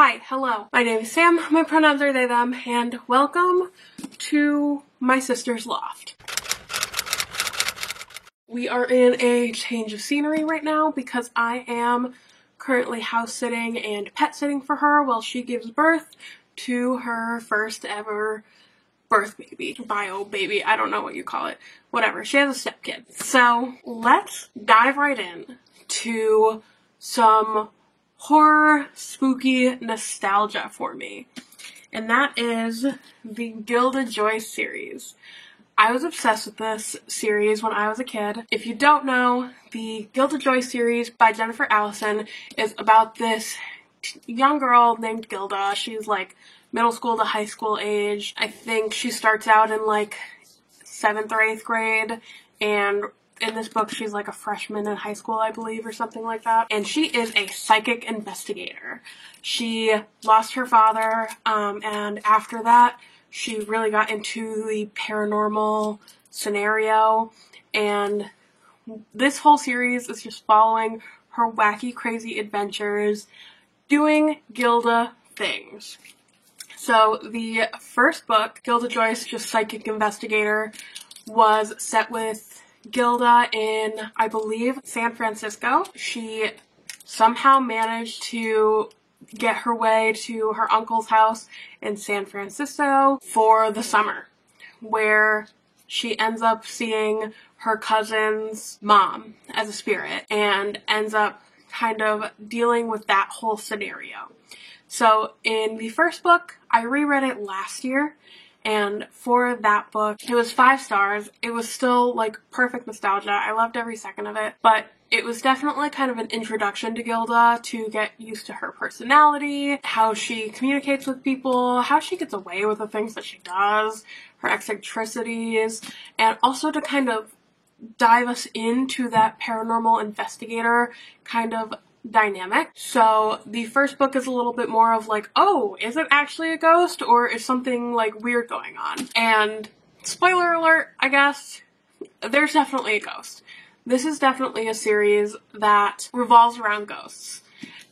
Hi, hello. My name is Sam, my pronouns are they, them, and welcome to my sister's loft. We are in a change of scenery right now because I am currently house sitting and pet sitting for her while she gives birth to her first ever birth baby, bio baby, I don't know what you call it, whatever. She has a stepkid. So let's dive right in to some horror, spooky nostalgia for me. And that is the Gilda Joyce series. I was obsessed with this series when I was a kid. If you don't know, the Gilda Joyce series by Jennifer Allison is about this young girl named Gilda. She's like middle school to high school age. I think she starts out in like 7th or 8th grade, and in this book she's like a freshman in high school, I believe, or something like that. And she is a psychic investigator. She lost her father, and after that she really got into the paranormal scenario, and this whole series is just following her wacky, crazy adventures doing Gilda things. So the first book, Gilda Joyce, just Psychic Investigator, was set with Gilda in, I believe, San Francisco. She somehow managed to get her way to her uncle's house in San Francisco for the summer, where she ends up seeing her cousin's mom as a spirit and ends up kind of dealing with that whole scenario. So in the first book, I reread it last year, and for that book, it was 5 stars. It was still like perfect nostalgia. I loved every second of it, but it was definitely kind of an introduction to Gilda to get used to her personality, how she communicates with people, how she gets away with the things that she does, her eccentricities, and also to kind of dive us into that paranormal investigator kind of dynamic. So the first book is a little bit more of like, oh, is it actually a ghost or is something like weird going on? And spoiler alert, I guess, there's definitely a ghost. This is definitely a series that revolves around ghosts.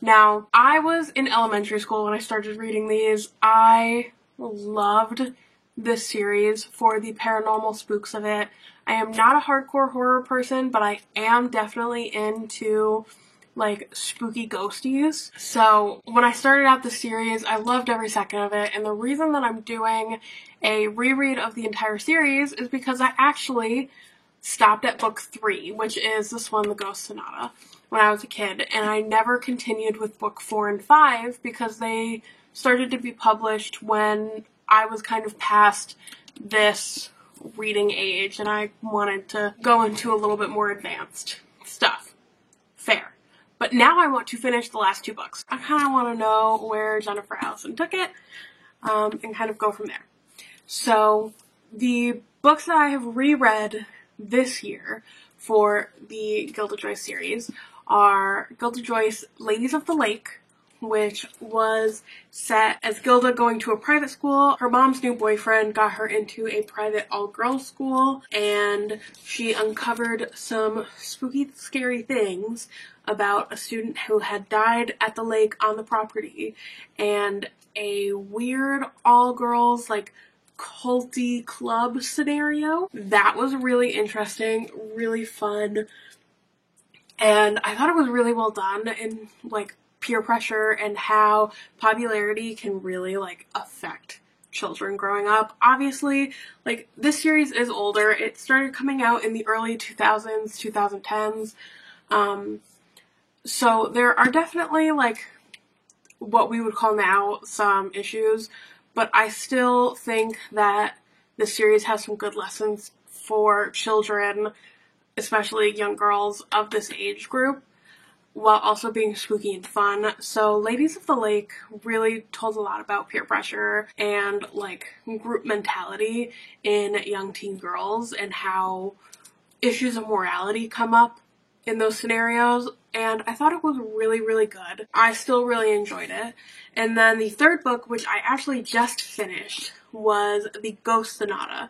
Now, I was in elementary school when I started reading these. I loved this series for the paranormal spooks of it. I am not a hardcore horror person, but I am definitely into like spooky ghosties. So when I started out the series, I loved every second of it, and the reason that I'm doing a reread of the entire series is because I actually stopped at book 3, which is this one, The Ghost Sonata, when I was a kid, and I never continued with book 4 and 5 because they started to be published when I was kind of past this reading age and I wanted to go into a little bit more advanced stuff. Fair. But now I want to finish the last 2 books. I kind of want to know where Jennifer Allison took it, and kind of go from there. So the books that I have reread this year for the Gilda Joyce series are Gilda Joyce Ladies of the Lake, which was set as Gilda going to a private school. Her mom's new boyfriend got her into a private all-girls school, and she uncovered some spooky, scary things about a student who had died at the lake on the property, and a weird all-girls, like, culty club scenario. That was really interesting, really fun, and I thought it was really well done in, like, peer pressure and how popularity can really like affect children growing up. Obviously, like, this series is older. It started coming out in the early 2000s, 2010s. So there are definitely like what we would call now some issues, but I still think that this series has some good lessons for children, especially young girls of this age group, while also being spooky and fun. So Ladies of the Lake really told a lot about peer pressure and like group mentality in young teen girls and how issues of morality come up in those scenarios, and I thought it was really, really good. I still really enjoyed it. And then the third book, which I actually just finished, was The Ghost Sonata.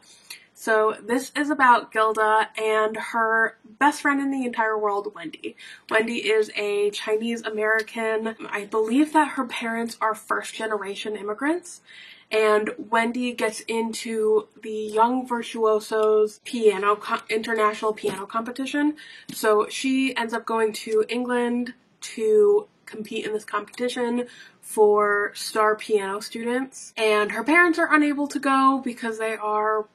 So this is about Gilda and her best friend in the entire world, Wendy. Wendy is a Chinese American. I believe that her parents are first generation immigrants. And Wendy gets into the Young Virtuosos international piano competition. So she ends up going to England to compete in this competition for star piano students. And her parents are unable to go because they are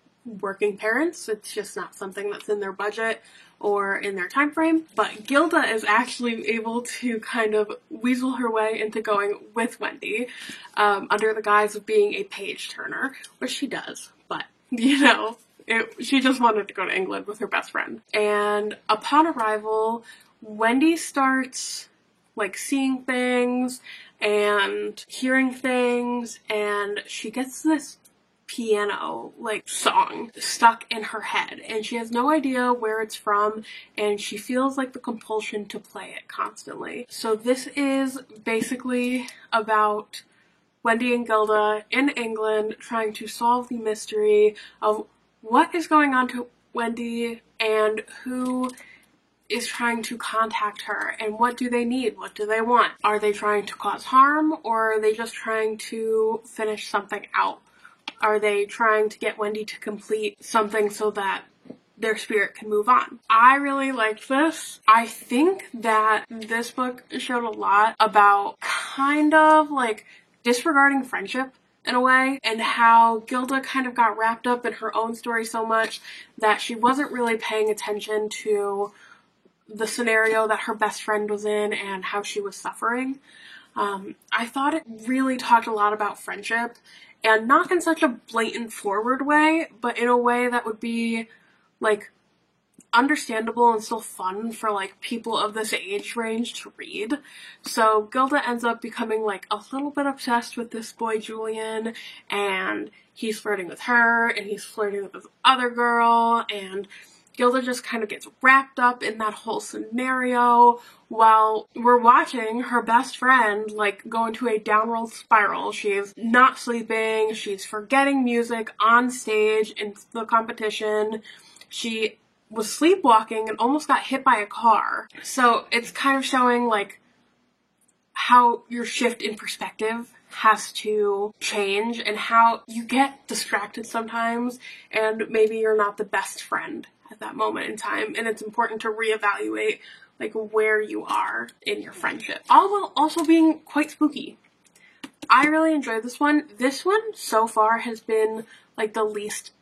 working parents. It's just not something that's in their budget or in their time frame. But Gilda is actually able to kind of weasel her way into going with Wendy under the guise of being a page turner, which she does, but you know, she just wanted to go to England with her best friend. And upon arrival, Wendy starts like seeing things and hearing things, and she gets this piano like song stuck in her head, and she has no idea where it's from, and she feels like the compulsion to play it constantly. So this is basically about Wendy and Gilda in England trying to solve the mystery of what is going on to Wendy and who is trying to contact her, and what do they need? What do they want? Are they trying to cause harm, or are they just trying to finish something out? Are they trying to get Wendy to complete something so that their spirit can move on? I really liked this. I think that this book showed a lot about kind of like disregarding friendship in a way, and how Gilda kind of got wrapped up in her own story so much that she wasn't really paying attention to the scenario that her best friend was in and how she was suffering. I thought it really talked a lot about friendship, and not in such a blatant forward way, but in a way that would be like understandable and still fun for like people of this age range to read. So Gilda ends up becoming like a little bit obsessed with this boy Julian, and he's flirting with her and he's flirting with this other girl, and Gilda just kind of gets wrapped up in that whole scenario while we're watching her best friend like go into a downward spiral. She's not sleeping, she's forgetting music on stage in the competition, she was sleepwalking and almost got hit by a car. So it's kind of showing like how your shift in perspective has to change, and how you get distracted sometimes, and maybe you're not the best friend at that moment in time, and it's important to reevaluate like where you are in your friendship. All while also being quite spooky. I really enjoyed this one. This one so far has been like the least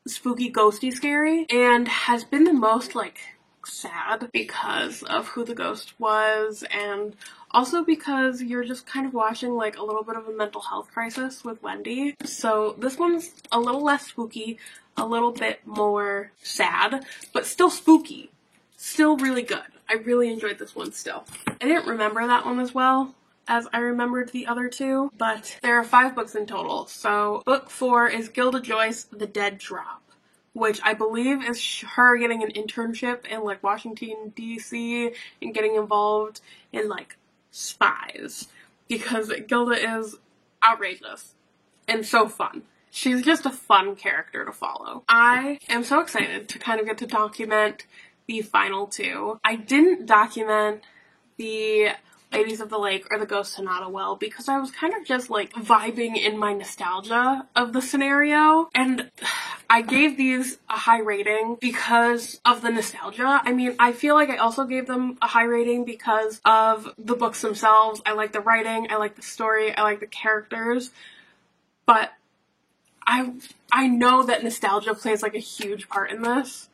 spooky, ghosty, scary, and has been the most like sad because of who the ghost was, and also because you're just kind of watching like a little bit of a mental health crisis with Wendy. So this one's a little less spooky, a little bit more sad, but still spooky. Still really good. I really enjoyed this one still. I didn't remember that one as well as I remembered the other two, but there are 5 books in total. So book 4 is Gilda Joyce, The Dead Drop, which I believe is her getting an internship in like Washington, D.C. and getting involved in like spies, because Gilda is outrageous and so fun. She's just a fun character to follow. I am so excited to kind of get to document the final 2. I didn't document the Ladies of the Lake or the Ghost Sonata well because I was kind of just like vibing in my nostalgia of the scenario, and I gave these a high rating because of the nostalgia. I mean, I feel like I also gave them a high rating because of the books themselves. I like the writing, I like the story, I like the characters, but I know that nostalgia plays like a huge part in this.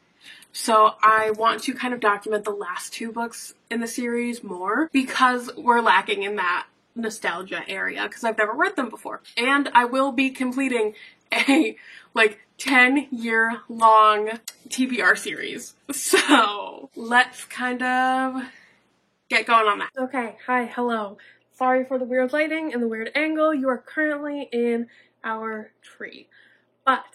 So I want to kind of document the last 2 books in the series more because we're lacking in that nostalgia area because I've never read them before. And I will be completing a like 10-year long TBR series. So let's kind of get going on that. Okay, hi, hello. Sorry for the weird lighting and the weird angle. You are currently in our tree. But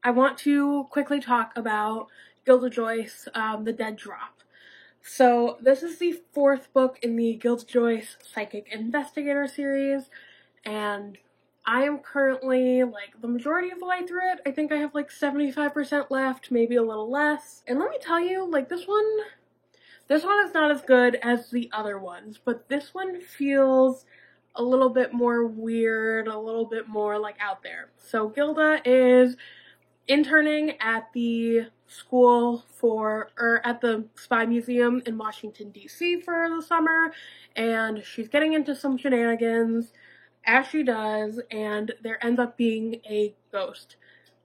I want to quickly talk about Gilda Joyce, The Dead Drop. So this is the 4th book in the Gilda Joyce Psychic Investigator series, and I am currently, like, the majority of the way through it. I think I have, like, 75% left, maybe a little less. And let me tell you, like, this one is not as good as the other ones, but this one feels a little bit more weird, a little bit more, like, out there. So Gilda is interning at the at the Spy Museum in Washington, D.C. for the summer, and she's getting into some shenanigans, as she does, and there ends up being a ghost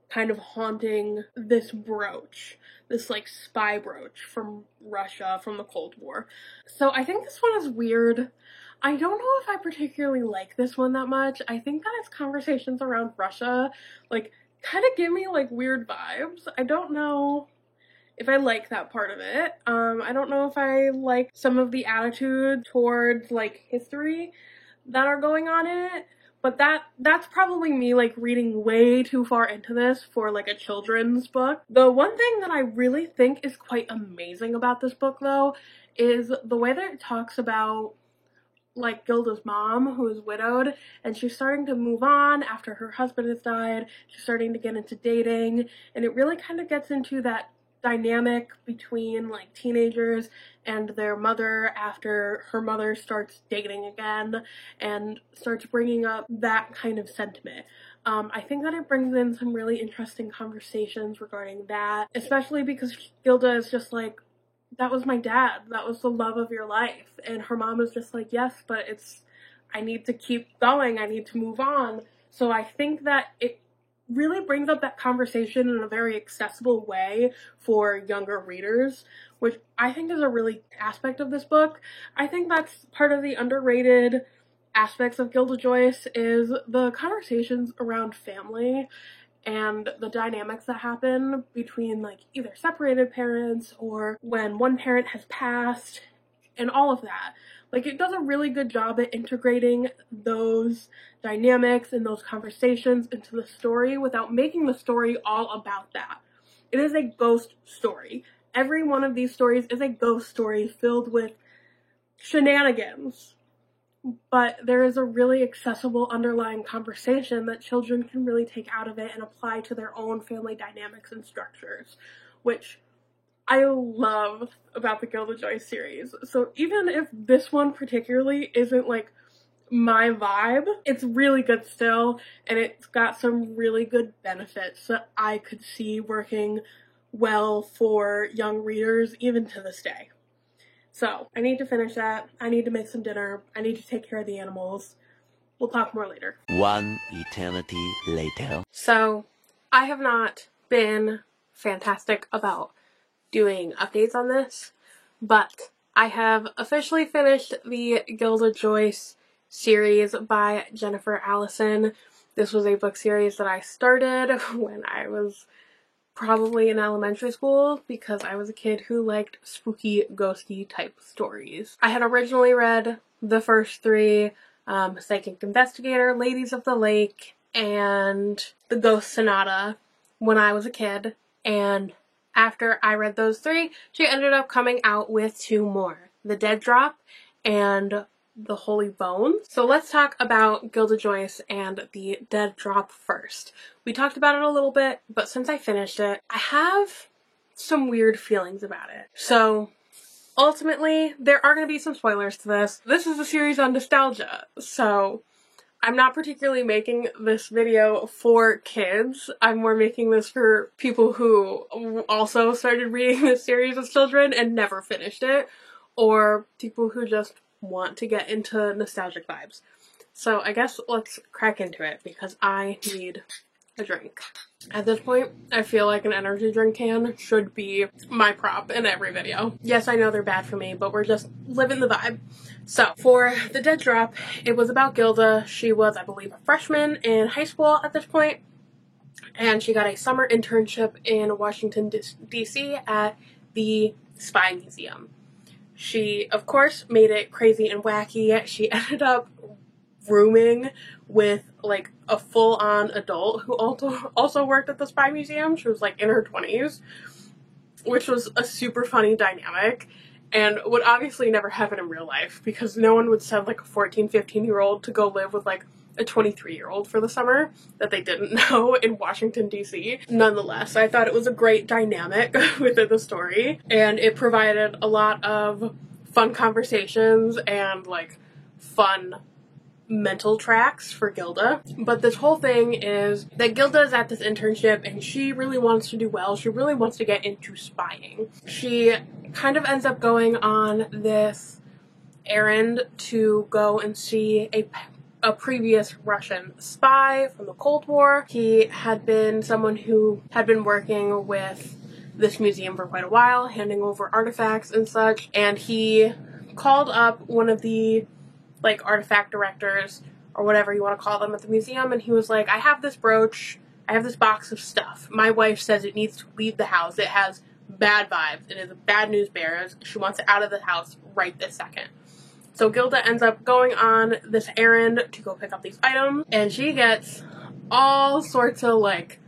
kind of haunting this brooch, this like spy brooch from Russia from the Cold War. So I think this one is weird. I don't know if I particularly like this one that much. I think that its conversations around Russia, like, kind of give me like weird vibes. I don't know if I like that part of it. I don't know if I like some of the attitude towards like history that are going on in it. But that's probably me like reading way too far into this for like a children's book. The one thing that I really think is quite amazing about this book though is the way that it talks about like Gilda's mom, who is widowed, and she's starting to move on after her husband has died. She's starting to get into dating, and it really kind of gets into that dynamic between like teenagers and their mother after her mother starts dating again and starts bringing up that kind of sentiment. I think that it brings in some really interesting conversations regarding that, especially because Gilda is just like, that was my dad, that was the love of your life, and her mom is just like, yes, but I need to keep going, I need to move on. So I think that it really brings up that conversation in a very accessible way for younger readers, which I think is a really aspect of this book. I think that's part of the underrated aspects of Gilda Joyce is the conversations around family and the dynamics that happen between like either separated parents or when one parent has passed and all of that. Like, it does a really good job at integrating those dynamics and those conversations into the story without making the story all about that. It is a ghost story. Every one of these stories is a ghost story filled with shenanigans. But there is a really accessible underlying conversation that children can really take out of it and apply to their own family dynamics and structures, which I love about the Gilda Joyce series. So even if this one particularly isn't like my vibe, it's really good still, and it's got some really good benefits that I could see working well for young readers even to this day. So I need to finish that. I need to make some dinner. I need to take care of the animals. We'll talk more later. One eternity later. So I have not been fantastic about doing updates on this, but I have officially finished the Gilda Joyce series by Jennifer Allison. This was a book series that I started when I was probably in elementary school because I was a kid who liked spooky, ghosty type stories. I had originally read the first three, Psychic Investigator, Ladies of the Lake, and The Ghost Sonata when I was a kid, and after I read those three, she ended up coming out with two more, The Dead Drop and The Holy Bones. So let's talk about Gilda Joyce and The Dead Drop first. We talked about it a little bit, but since I finished it, I have some weird feelings about it. So ultimately, there are going to be some spoilers to this. This is a series on nostalgia, so I'm not particularly making this video for kids. I'm more making this for people who also started reading this series as children and never finished it, or people who just want to get into nostalgic vibes. So I guess let's crack into it because I need a drink. At this point, I feel like an energy drink can should be my prop in every video. Yes, I know they're bad for me, but we're just living the vibe. So, for The Dead Drop, it was about Gilda. She was, I believe, a freshman in high school at this point, and she got a summer internship in Washington, D.C. at the Spy Museum. She, of course, made it crazy and wacky. She ended up rooming with like a full-on adult who also worked at the Spy Museum. She was like in her 20s, which was a super funny dynamic and would obviously never happen in real life because no one would send like a 14, 15-year-old to go live with like a 23-year-old for the summer that they didn't know in Washington, D.C. Nonetheless, I thought it was a great dynamic within the story, and it provided a lot of fun conversations and like fun mental tracks for Gilda. But this whole thing is that Gilda is at this internship and she really wants to do well. She really wants to get into spying. She kind of ends up going on this errand to go and see a previous Russian spy from the Cold War. He had been someone who had been working with this museum for quite a while, handing over artifacts and such, and he called up one of the like artifact directors or whatever you want to call them at the museum, and he was like, I have this brooch, I have this box of stuff. My wife says it needs to leave the house. It has bad vibes. It is a bad news bearer. She wants it out of the house right this second. So Gilda ends up going on this errand to go pick up these items, and she gets all sorts of like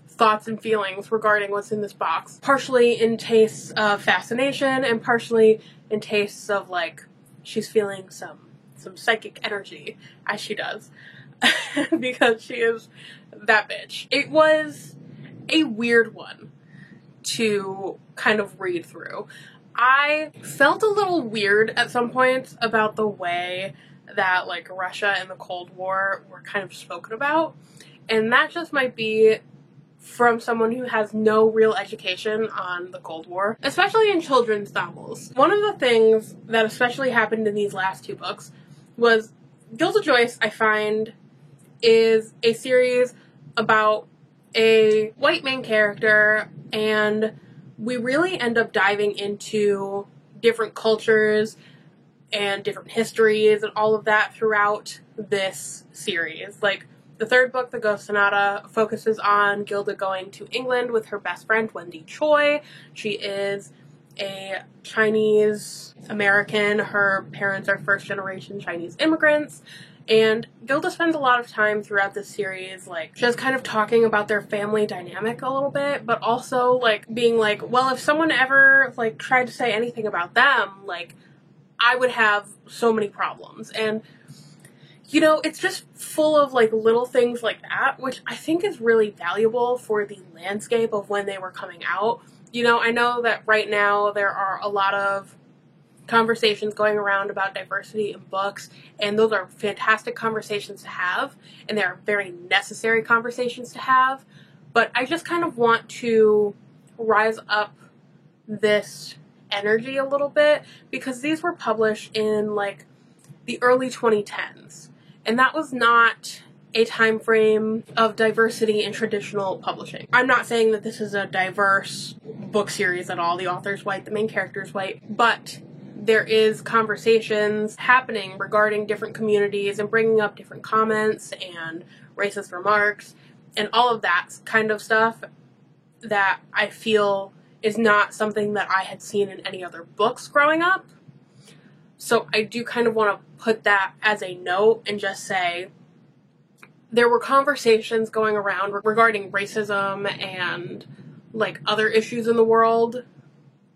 thoughts and feelings regarding what's in this box. Partially in tastes of fascination and partially in tastes of like she's feeling some psychic energy, as she does, because she is that bitch. It was a weird one to kind of read through. I felt a little weird at some points about the way that like Russia and the Cold War were kind of spoken about, and that just might be from someone who has no real education on the Cold War, especially in children's novels. One of the things that especially happened in these last two books was Gilda Joyce, I find, is a series about a white main character, and we really end up diving into different cultures and different histories and all of that throughout this series. Like, the third book, The Ghost Sonata, focuses on Gilda going to England with her best friend, Wendy Choi. She is a Chinese American. Her parents are first-generation Chinese immigrants. And Gilda spends a lot of time throughout this series, like, just kind of talking about their family dynamic a little bit, but also, like, being like, well, if someone ever, like, tried to say anything about them, like, I would have so many problems. And, you know, it's just full of, like, little things like that, which I think is really valuable for the landscape of when they were coming out. You know, I know that right now there are a lot of conversations going around about diversity in books, and those are fantastic conversations to have, and they're very necessary conversations to have, but I just kind of want to rise up this energy a little bit, because these were published in like the early 2010s, and that was not a time frame of diversity in traditional publishing. I'm not saying that this is a diverse book series at all. The author's white, the main character's white, but there is conversations happening regarding different communities and bringing up different comments and racist remarks and all of that kind of stuff that I feel is not something that I had seen in any other books growing up. So I do kind of want to put that as a note and just say there were conversations going around regarding racism and like other issues in the world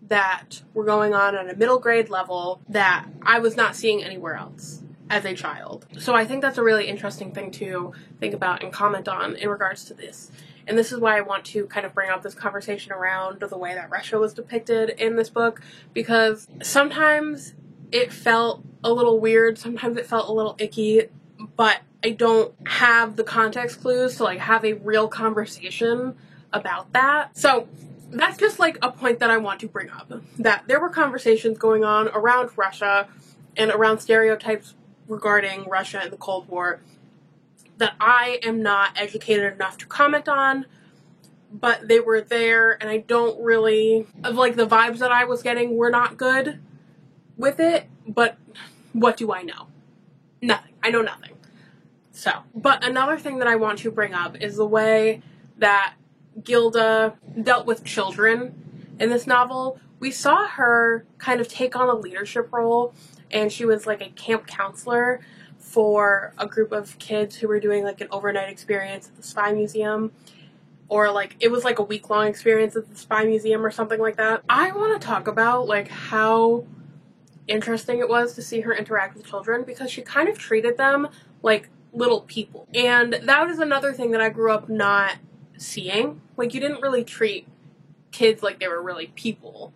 that were going on at a middle grade level that I was not seeing anywhere else as a child. So I think that's a really interesting thing to think about and comment on in regards to this. And this is why I want to kind of bring up this conversation around the way that Russia was depicted in this book, because sometimes it felt a little weird, sometimes it felt a little icky, but I don't have the context clues to like have a real conversation about that. So that's just like a point that I want to bring up, that there were conversations going on around Russia and around stereotypes regarding Russia and the Cold War that I am not educated enough to comment on, but they were there, and I don't really, like, the vibes that I was getting were not good with it, but what do I know? Nothing. I know nothing. So, but another thing that I want to bring up is the way that Gilda dealt with children in this novel. We saw her kind of take on a leadership role, and she was like a camp counselor for a group of kids who were doing like an overnight experience at the Spy Museum, or like it was like a week-long experience at the Spy Museum or something like that. I want to talk about like how interesting it was to see her interact with children, because she kind of treated them like little people. And that was another thing that I grew up not seeing. Like, you didn't really treat kids like they were really people,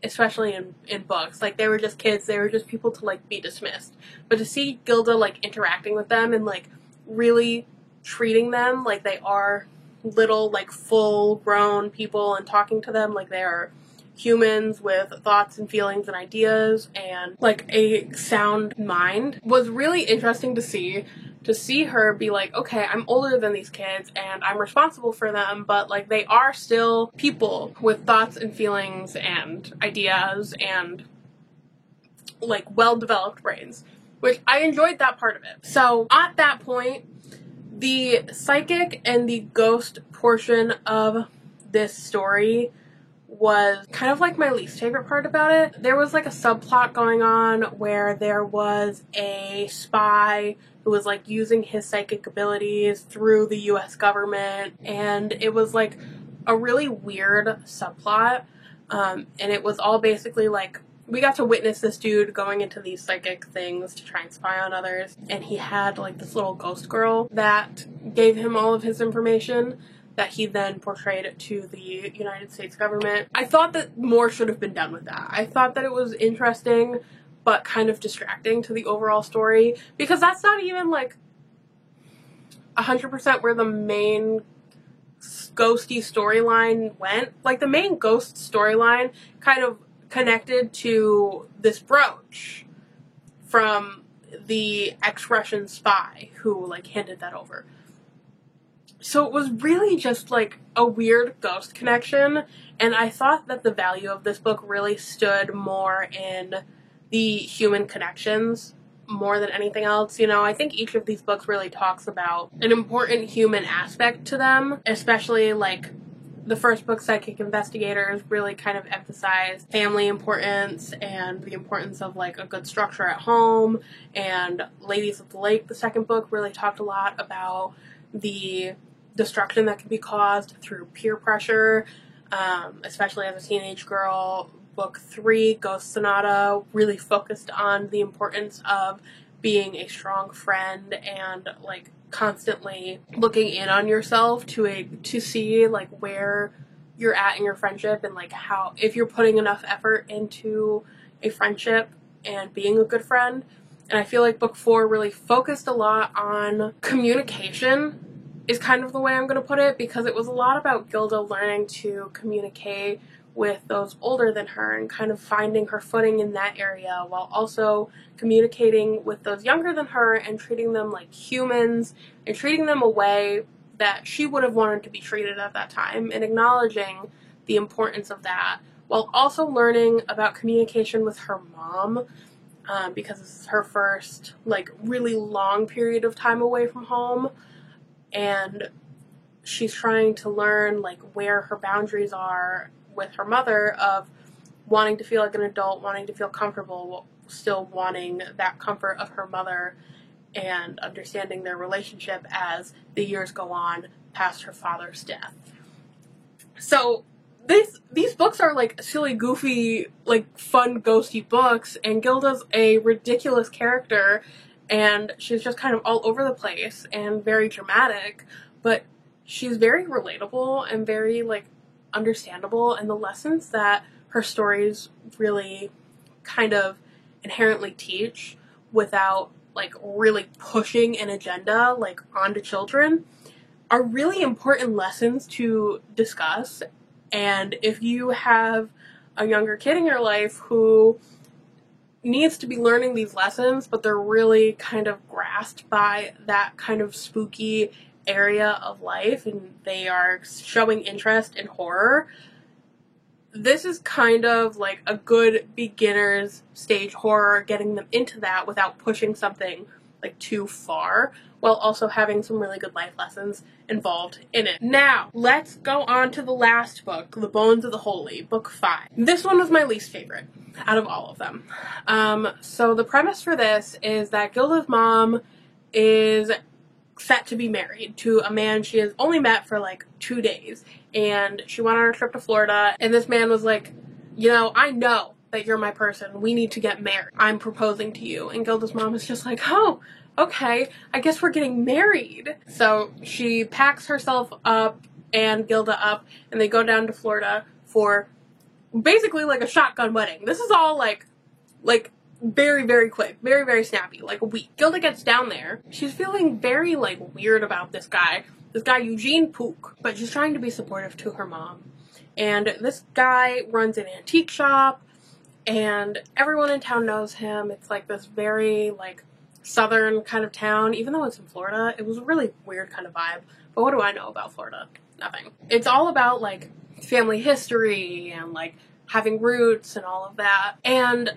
especially in books. Like, they were just kids, they were just people to, like, be dismissed. But to see Gilda, like, interacting with them and, like, really treating them like they are little, like, full-grown people and talking to them like they are humans with thoughts and feelings and ideas and, like, a sound mind was really interesting to see. To see her be like, okay, I'm older than these kids and I'm responsible for them, but, like, they are still people with thoughts and feelings and ideas and, like, well-developed brains, which I enjoyed that part of it. So at that point, the psychic and the ghost portion of this story was kind of like my least favorite part about it. There was, like, a subplot going on where there was a spy who was, like, using his psychic abilities through the US government, and it was, like, a really weird subplot, and it was all basically, like, we got to witness this dude going into these psychic things to try and spy on others, and he had, like, this little ghost girl that gave him all of his information that he then portrayed to the United States government. I thought that more should have been done with that. I thought that it was interesting, but kind of distracting to the overall story, because that's not even, like, 100% where the main ghosty storyline went. Like, the main ghost storyline kind of connected to this brooch from the ex-Russian spy who, like, handed that over. So it was really just, like, a weird ghost connection, and I thought that the value of this book really stood more in the human connections more than anything else. You know, I think each of these books really talks about an important human aspect to them, especially, like, the first book, Psychic Investigators, really kind of emphasized family importance and the importance of, like, a good structure at home, and Ladies of the Lake, the second book, really talked a lot about the destruction that can be caused through peer pressure, especially as a teenage girl. Book 3, Ghost Sonata, really focused on the importance of being a strong friend and, like, constantly looking in on yourself to see, like, where you're at in your friendship and, like, how, if you're putting enough effort into a friendship and being a good friend. And I feel like book 4 really focused a lot on communication, is kind of the way I'm going to put it, because it was a lot about Gilda learning to communicate with those older than her and kind of finding her footing in that area, while also communicating with those younger than her and treating them like humans and treating them a way that she would have wanted to be treated at that time, and acknowledging the importance of that, while also learning about communication with her mom, because this is her first, like, really long period of time away from home, and she's trying to learn, like, where her boundaries are with her mother, of wanting to feel like an adult, wanting to feel comfortable, still wanting that comfort of her mother, and understanding their relationship as the years go on past her father's death. So these books are, like, silly, goofy, like, fun, ghosty books, and Gilda's a ridiculous character, and she's just kind of all over the place and very dramatic, but she's very relatable and very, like, understandable, and the lessons that her stories really kind of inherently teach without, like, really pushing an agenda, like, onto children are really important lessons to discuss. And if you have a younger kid in your life who needs to be learning these lessons, but they're really kind of grasped by that kind of spooky area of life and they are showing interest in horror, this is kind of like a good beginner's stage horror, getting them into that without pushing something, like, too far, while also having some really good life lessons involved in it. Now, let's go on to the last book, The Bones of the Holy, book 5. This one was my least favorite out of all of them. So the premise for this is that Gilda's mom is set to be married to a man she has only met for, like, 2 days, and she went on a trip to Florida, and this man was like, you know, I know that you're my person, we need to get married, I'm proposing to you. And Gilda's mom is just like, oh, okay, I guess we're getting married. So she packs herself up and Gilda up, and they go down to Florida for basically like a shotgun wedding. This is all like very, very quick, very, very snappy, like a week. Gilda gets down there. She's feeling very like weird about this guy Eugene Pook, but she's trying to be supportive to her mom. And this guy runs an antique shop, and everyone in town knows him. It's like this very like southern kind of town. Even though it's in Florida, it was a really weird kind of vibe. But what do I know about Florida? Nothing. It's all about like family history and like having roots and all of that. And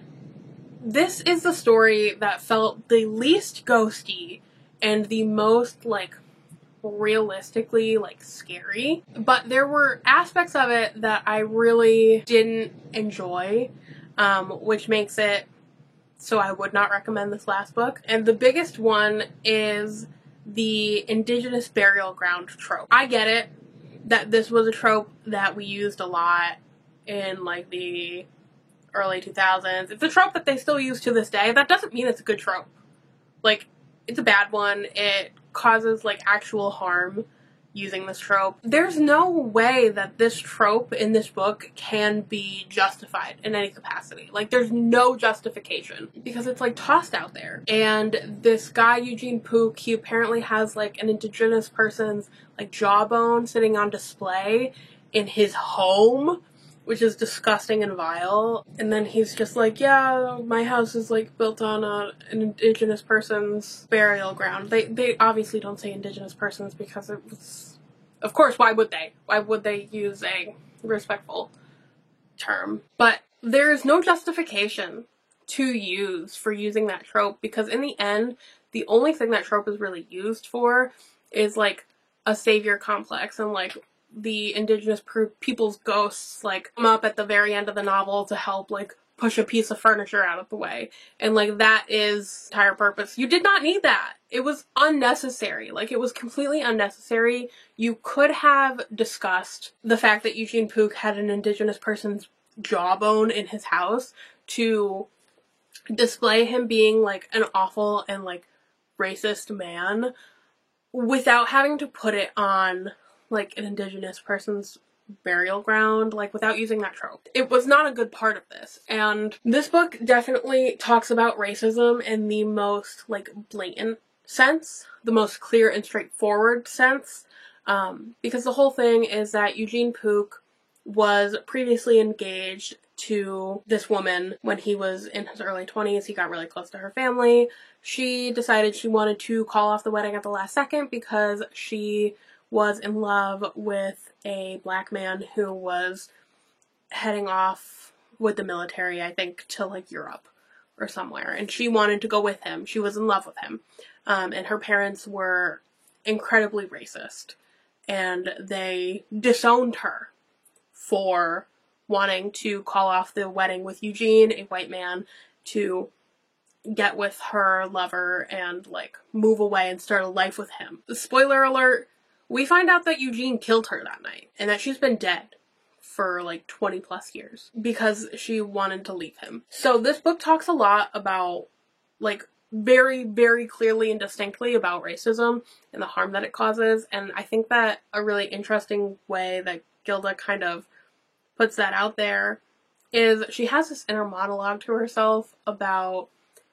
this is the story that felt the least ghosty and the most like realistically like scary. But there were aspects of it that I really didn't enjoy, which makes it so I would not recommend this last book. And the biggest one is the Indigenous burial ground trope. I get it that this was a trope that we used a lot in like the early 2000s. It's a trope that they still use to this day. That doesn't mean it's a good trope. Like, it's a bad one. It causes like actual harm using this trope. There's no way that this trope in this book can be justified in any capacity. Like, there's no justification because it's like tossed out there. And this guy, Eugene Pook, he apparently has like an Indigenous person's like jawbone sitting on display in his home, which is disgusting and vile. And then he's just like, yeah, my house is like built on an Indigenous person's burial ground. They obviously don't say Indigenous persons because it was, of course, why would they? Why would they use a respectful term? But there is no justification to use for using that trope, because in the end, the only thing that trope is really used for is like a savior complex, and like the Indigenous people's ghosts like come up at the very end of the novel to help like push a piece of furniture out of the way. And like that is the entire purpose. You did not need that. It was unnecessary. Like, it was completely unnecessary. You could have discussed the fact that Eugene Pook had an Indigenous person's jawbone in his house to display him being like an awful and like racist man without having to put it on like an Indigenous person's burial ground, like without using that trope. It was not a good part of this. And this book definitely talks about racism in the most like blatant sense, the most clear and straightforward sense, because the whole thing is that Eugene Pook was previously engaged to this woman when he was in his early 20s. He got really close to her family. She decided she wanted to call off the wedding at the last second because she was in love with a black man who was heading off with the military, I think, to like Europe or somewhere. And she wanted to go with him. She was in love with him. And her parents were incredibly racist. And they disowned her for wanting to call off the wedding with Eugene, a white man, to get with her lover and like move away and start a life with him. Spoiler alert, we find out that Eugene killed her that night and that she's been dead for like 20 plus years because she wanted to leave him. So this book talks a lot about like very, very clearly and distinctly about racism and the harm that it causes. And I think that a really interesting way that Gilda kind of puts that out there is she has this inner monologue to herself about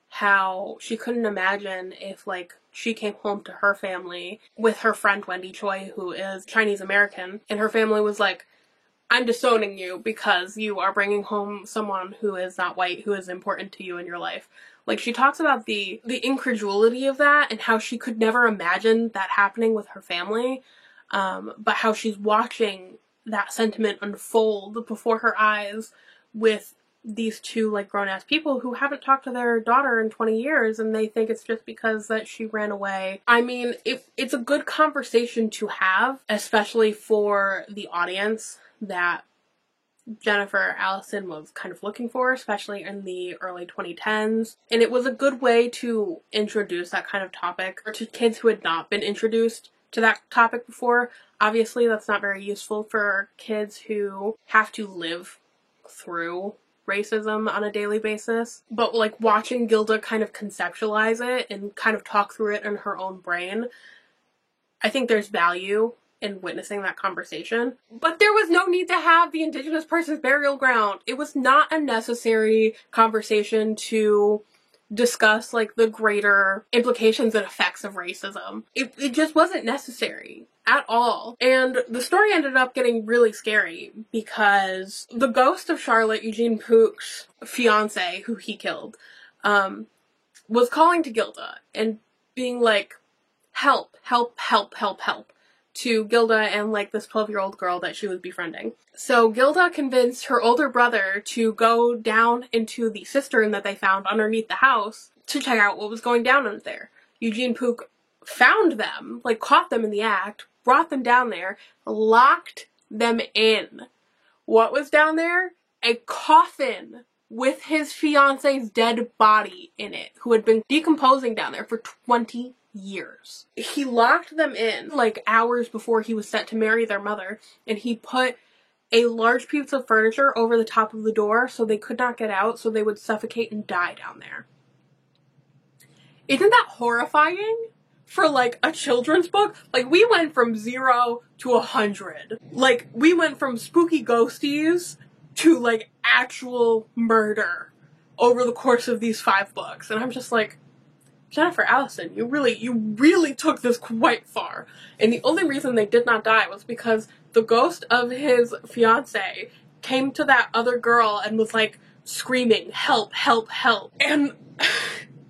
how she couldn't imagine if like she came home to her family with her friend Wendy Choi, who is Chinese American, and her family was like, I'm disowning you because you are bringing home someone who is not white, who is important to you in your life. Like, she talks about the incredulity of that and how she could never imagine that happening with her family, but how she's watching that sentiment unfold before her eyes with these two like grown-ass people who haven't talked to their daughter in 20 years, and they think it's just because that she ran away. I mean, it's a good conversation to have, especially for the audience that Jennifer Aniston was kind of looking for, especially in the early 2010s. And it was a good way to introduce that kind of topic to kids who had not been introduced to that topic before. Obviously, that's not very useful for kids who have to live through racism on a daily basis, but like watching Gilda kind of conceptualize it and kind of talk through it in her own brain, I think there's value in witnessing that conversation. But there was no need to have the Indigenous person's burial ground. It was not a necessary conversation to discuss like the greater implications and effects of racism. It just wasn't necessary at all. And the story ended up getting really scary because the ghost of Charlotte, Eugene Pook's fiance, who he killed, was calling to Gilda and being like, help, help, help, help, help, to Gilda and like this 12-year-old girl that she was befriending. So Gilda convinced her older brother to go down into the cistern that they found underneath the house to check out what was going down in there. Eugene Pook found them, like caught them in the act, brought them down there, locked them in. What was down there? A coffin with his fiance's dead body in it, who had been decomposing down there for 20 years. He locked them in like hours before he was set to marry their mother, and he put a large piece of furniture over the top of the door so they could not get out, so they would suffocate and die down there. Isn't that horrifying for like a children's book? Like, we went from 0 to 100. Like, we went from spooky ghosties to like actual murder over the course of these 5 books, and I'm just like, Jennifer Aniston, you really took this quite far. And the only reason they did not die was because the ghost of his fiance came to that other girl and was like screaming, help, help, help. And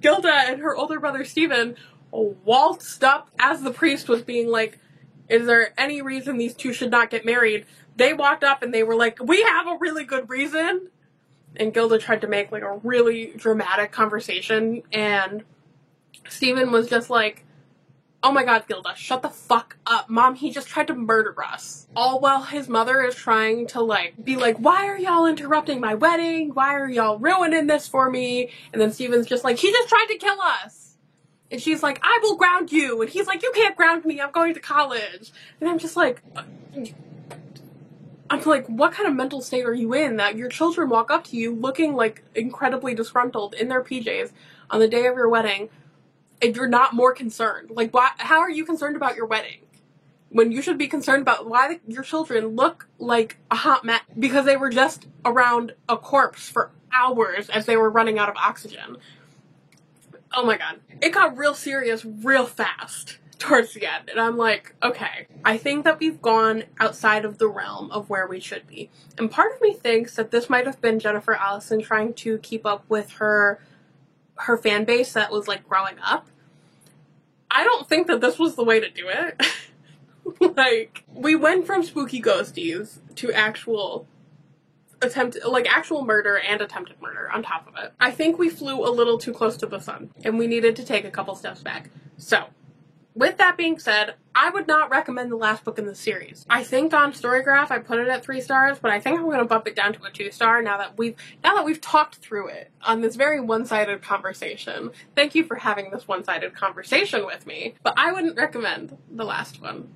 Gilda and her older brother Stephen waltzed up as the priest was being like, is there any reason these two should not get married? They walked up and they were like, we have a really good reason. And Gilda tried to make like a really dramatic conversation, and Stephen was just like, oh my god, Gilda, shut the fuck up. Mom, he just tried to murder us. All while his mother is trying to like, be like, why are y'all interrupting my wedding? Why are y'all ruining this for me? And then Stephen's just like, he just tried to kill us. And she's like, I will ground you. And he's like, you can't ground me, I'm going to college. And I'm just like, what kind of mental state are you in that your children walk up to you looking like incredibly disgruntled in their PJs on the day of your wedding, and you're not more concerned? Like, why? How are you concerned about your wedding when you should be concerned about why your children look like a hot mess because they were just around a corpse for hours as they were running out of oxygen? Oh my god. It got real serious real fast towards the end, and I'm like, okay, I think that we've gone outside of the realm of where we should be. And part of me thinks that this might have been Jennifer Aniston trying to keep up with her fan base that was like growing up. I don't think that this was the way to do it. Like, we went from spooky ghosties to actual murder and attempted murder on top of it. I think we flew a little too close to the sun, and we needed to take a couple steps back. So, with that being said, I would not recommend the last book in the series. I think on Storygraph I put it at 3 stars, but I think I'm gonna bump it down to a 2-star now that we've talked through it on this very one-sided conversation. Thank you for having this one-sided conversation with me, but I wouldn't recommend the last one.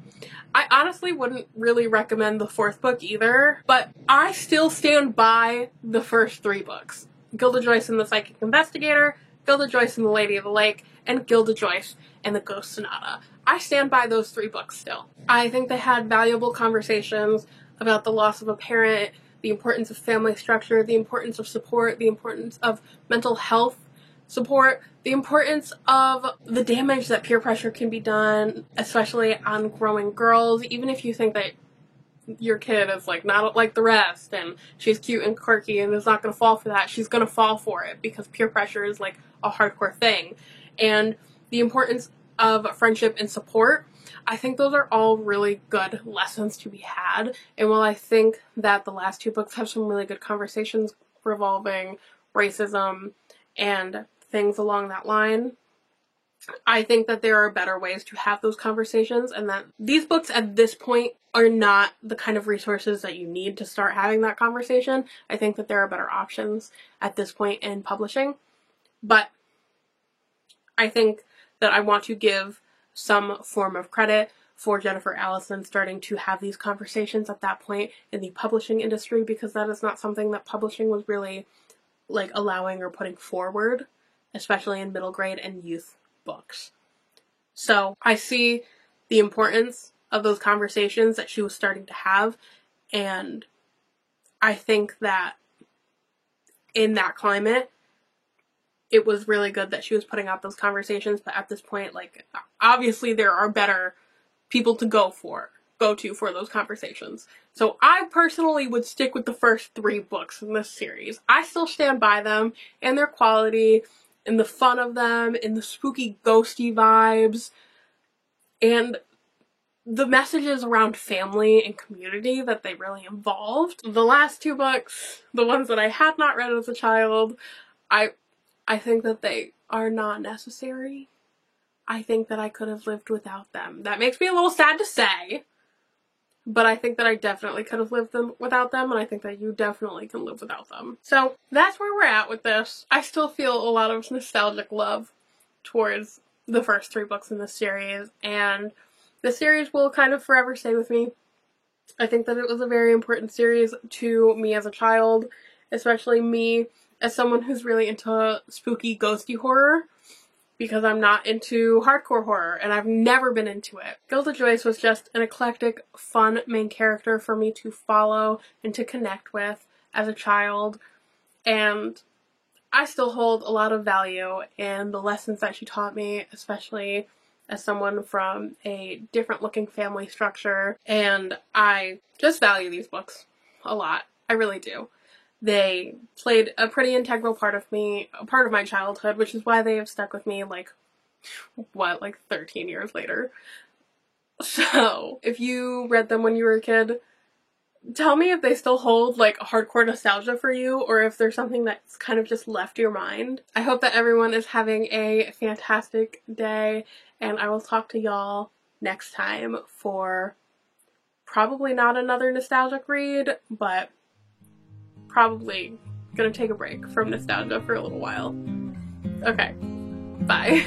I honestly wouldn't really recommend the 4th book either, but I still stand by the first 3 books. Gilda Joyce and the Psychic Investigator, Gilda Joyce and the Lady of the Lake, and Gilda Joyce and the Ghost Sonata. I stand by those 3 books still. I think they had valuable conversations about the loss of a parent, the importance of family structure, the importance of support, the importance of mental health support, the importance of the damage that peer pressure can be done, especially on growing girls. Even if you think that your kid is like not like the rest and she's cute and quirky and is not going to fall for that, she's going to fall for it because peer pressure is like a hardcore thing. And the importance of friendship and support, I think those are all really good lessons to be had. And while I think that the last 2 books have some really good conversations revolving racism and things along that line, I think that there are better ways to have those conversations, and that these books at this point are not the kind of resources that you need to start having that conversation. I think that there are better options at this point in publishing, but I think that I want to give some form of credit for Jennifer Allison starting to have these conversations at that point in the publishing industry, because that is not something that publishing was really like allowing or putting forward, especially in middle grade and youth books. So I see the importance of those conversations that she was starting to have, and I think that in that climate, it was really good that she was putting out those conversations. But at this point, like, obviously there are better people to go to for those conversations. So I personally would stick with the first 3 books in this series. I still stand by them and their quality and the fun of them and the spooky ghosty vibes and the messages around family and community that they really involved. The last 2 books, the ones that I had not read as a child, I think that they are not necessary. I think that I could have lived without them. That makes me a little sad to say, but I think that I definitely could have lived without them, and I think that you definitely can live without them. So that's where we're at with this. I still feel a lot of nostalgic love towards the first 3 books in this series, and the series will kind of forever stay with me. I think that it was a very important series to me as a child, especially me as someone who's really into spooky, ghosty horror, because I'm not into hardcore horror, and I've never been into it. Gilda Joyce was just an eclectic, fun main character for me to follow and to connect with as a child, and I still hold a lot of value in the lessons that she taught me, especially as someone from a different looking family structure, and I just value these books a lot. I really do. They played a pretty integral part of me, a part of my childhood, which is why they have stuck with me, like 13 years later. So, if you read them when you were a kid, tell me if they still hold, like, hardcore nostalgia for you, or if there's something that's kind of just left your mind. I hope that everyone is having a fantastic day, and I will talk to y'all next time for probably not another nostalgic read, but probably gonna take a break from nostalgia for a little while. Okay, bye.